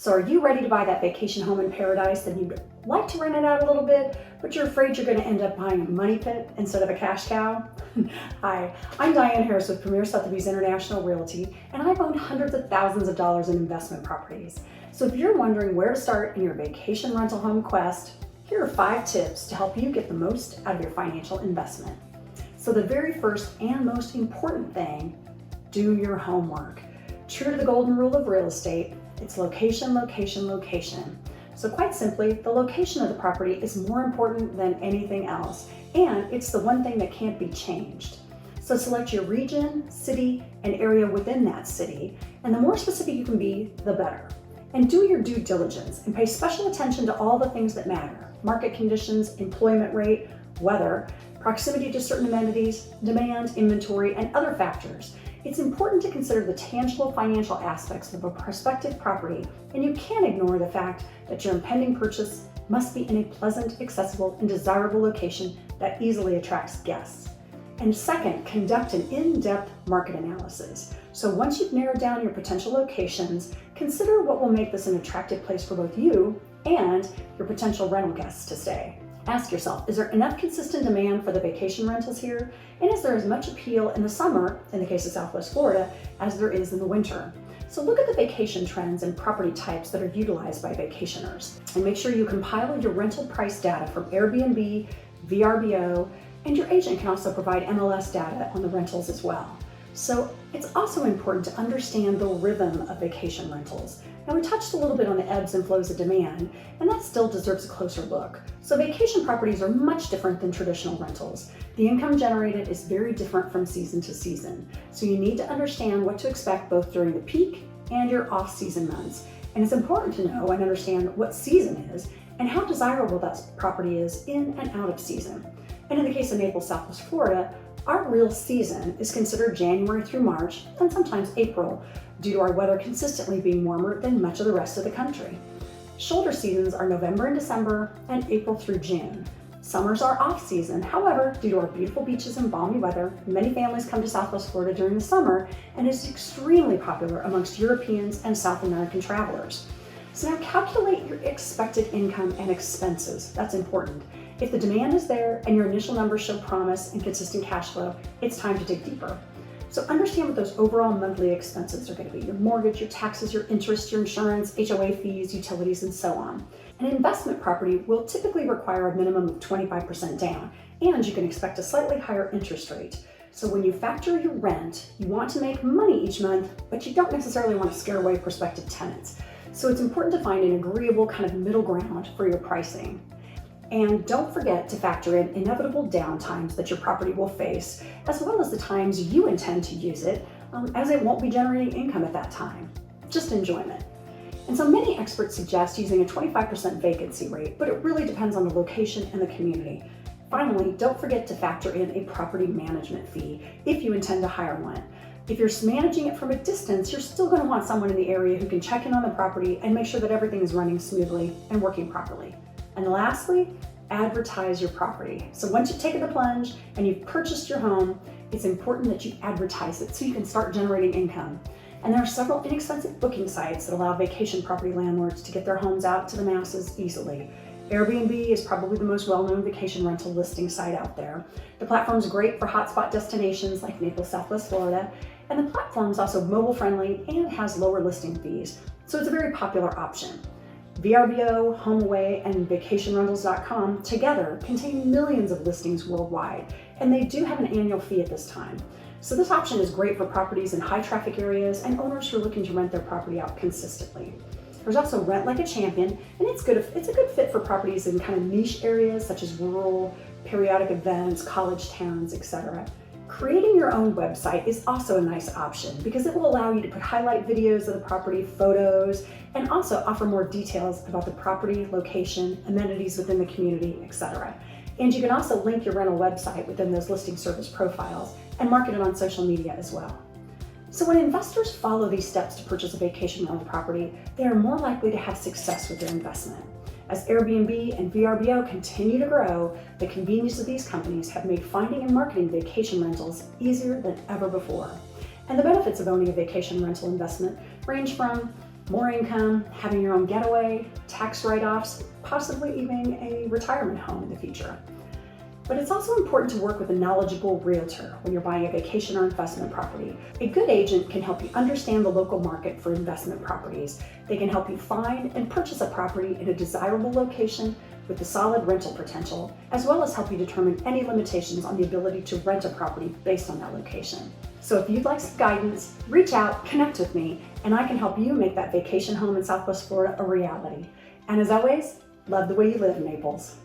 So are you ready to buy that vacation home in paradise and you'd like to rent it out a little bit, but you're afraid you're going to end up buying a money pit instead of a cash cow? Hi, I'm Diane Harris with Premier Sotheby's International Realty, and I've owned hundreds of thousands of dollars in investment properties. So if you're wondering where to start in your vacation rental home quest, here are 5 tips to help you get the most out of your financial investment. So the very first and most important thing, do your homework. True to the golden rule of real estate, it's location, location, location. So quite simply, the location of the property is more important than anything else, and it's the one thing that can't be changed. So select your region, city, and area within that city, and the more specific you can be, the better. And do your due diligence and pay special attention to all the things that matter: market conditions, employment rate, weather, proximity to certain amenities, demand, inventory, and other factors. It's important to consider the tangible financial aspects of a prospective property, and you can't ignore the fact that your impending purchase must be in a pleasant, accessible, and desirable location that easily attracts guests. And second, conduct an in-depth market analysis. So once you've narrowed down your potential locations, consider what will make this an attractive place for both you and your potential rental guests to stay. Ask yourself, is there enough consistent demand for the vacation rentals here? And is there as much appeal in the summer, in the case of Southwest Florida, as there is in the winter? So look at the vacation trends and property types that are utilized by vacationers, and make sure you compile your rental price data from Airbnb, VRBO, and your agent can also provide MLS data on the rentals as well. So it's also important to understand the rhythm of vacation rentals. Now, we touched a little bit on the ebbs and flows of demand, and that still deserves a closer look. So vacation properties are much different than traditional rentals. The income generated is very different from season to season. So you need to understand what to expect both during the peak and your off-season months. And it's important to know and understand what season is and how desirable that property is in and out of season. And in the case of Naples Southwest Florida, our real season is considered January through March, and sometimes April, due to our weather consistently being warmer than much of the rest of the country. Shoulder seasons are November and December, and April through June. Summers are off-season. However, due to our beautiful beaches and balmy weather, many families come to Southwest Florida during the summer, and is extremely popular amongst Europeans and South American travelers. So now calculate your expected income and expenses. That's important. If the demand is there and your initial numbers show promise and consistent cash flow, it's time to dig deeper. So understand what those overall monthly expenses are going to be: your mortgage, your taxes, your interest, your insurance, HOA fees, utilities, and so on. An investment property will typically require a minimum of 25% down, and you can expect a slightly higher interest rate. So when you factor your rent, you want to make money each month, but you don't necessarily want to scare away prospective tenants. So it's important to find an agreeable kind of middle ground for your pricing. And don't forget to factor in inevitable downtimes that your property will face, as well as the times you intend to use it, as it won't be generating income at that time, just enjoyment. And so many experts suggest using a 25% vacancy rate, but it really depends on the location and the community. Finally, don't forget to factor in a property management fee if you intend to hire one. If you're managing it from a distance, you're still going to want someone in the area who can check in on the property and make sure that everything is running smoothly and working properly. And lastly, advertise your property. So once you've taken the plunge and you've purchased your home, it's important that you advertise it so you can start generating income. And there are several inexpensive booking sites that allow vacation property landlords to get their homes out to the masses easily. Airbnb is probably the most well-known vacation rental listing site out there. The platform's great for hotspot destinations like Naples, Southwest Florida, and the platform's also mobile-friendly and has lower listing fees, so it's a very popular option. VRBO, HomeAway, and VacationRentals.com together contain millions of listings worldwide, and they do have an annual fee at this time. So this option is great for properties in high traffic areas and owners who are looking to rent their property out consistently. There's also Rent Like a Champion, and it's a good fit for properties in kind of niche areas such as rural, periodic events, college towns, etc. Creating your own website is also a nice option because it will allow you to put highlight videos of the property, photos, and also offer more details about the property, location, amenities within the community, etc. And you can also link your rental website within those listing service profiles and market it on social media as well. So when investors follow these steps to purchase a vacation rental property, they are more likely to have success with their investment. As Airbnb and VRBO continue to grow, the convenience of these companies have made finding and marketing vacation rentals easier than ever before. And the benefits of owning a vacation rental investment range from more income, having your own getaway, tax write-offs, possibly even a retirement home in the future. But it's also important to work with a knowledgeable realtor when you're buying a vacation or investment property. A good agent can help you understand the local market for investment properties. They can help you find and purchase a property in a desirable location with a solid rental potential, as well as help you determine any limitations on the ability to rent a property based on that location. So if you'd like some guidance, reach out, connect with me, and I can help you make that vacation home in Southwest Florida a reality. And as always, love the way you live, Naples.